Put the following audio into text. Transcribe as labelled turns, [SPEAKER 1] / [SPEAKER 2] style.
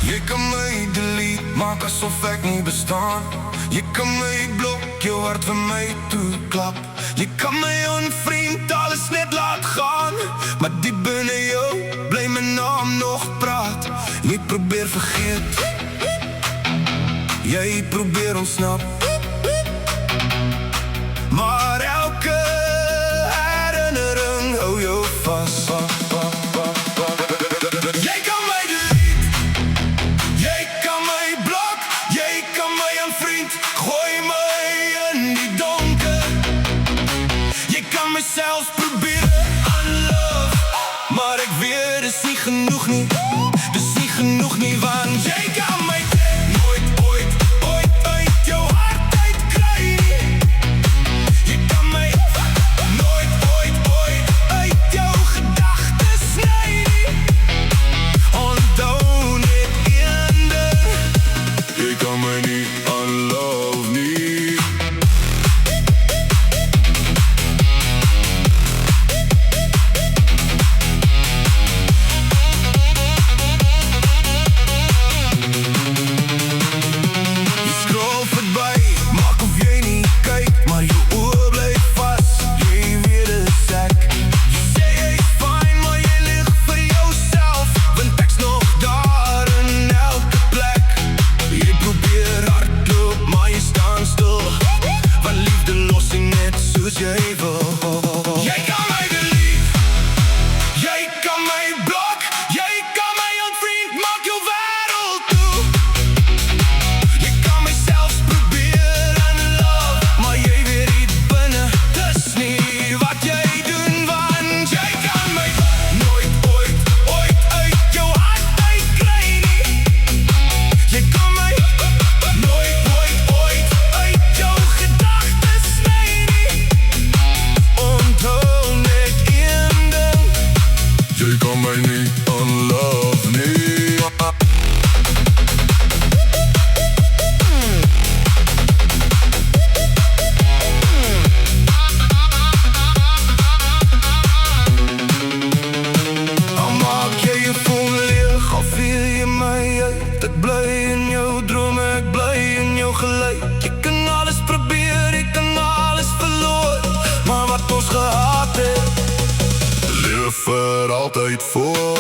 [SPEAKER 1] Jy kan my delete, maak asof ek nie bestaan. Jy kan my blok, jou hart vir my toeklap. Jy kan my onvriend, alles net laat gaan. Maar diep binne jou, bly my naam nog praat. Jy probeer vergeet, jy probeer ontsnap. Maar elke herinnering hou jou vas. Jy kan my delete, jy kan my blok, jy kan my onvriend, gooi my in die donker. Jy kan my selfs probeer unlove, maar ek weet dis nie genoeg nie. Dis nie genoeg nie, want jy kan my nooit ooit uit jou hart uitkry nie. Jy kan my nooit ooit uit jou gedagtes sny nie. Onthou net een ding, jy kan my nie unlove nie. Jy scroll verby, maak of jy nie kyk, maar jou oor bly vas. Jy weet dis ek. Jy sê jy's fine, maar jy lig vir jouself, want ek's nog daar in elke plek. Jy probeer hardloop, maar jy staan stil, want liefde los nie net soos jy wil. Jy kan my delete, jy kan my blok, jy kan my onvriend, maak jou wêreld toe. Jy kan my selfs probeer unlove, maar jy weet diep binne, dis nie wat jy doen, want jy kan my nooit ooit uit jou hart uitkry nie. Jy kan my nooit ooit uit jou gedagtes sny nie. Onthou net een ding, jy kan my nie unlove nie. Al maak jy je voel leeg, al viel jy my uit. Ek bly in jou drome, ek bly in jou geleid. Jy kan alles probeer, jy kan alles verloor, maar wat ons gehad het, leef vir altyd voor.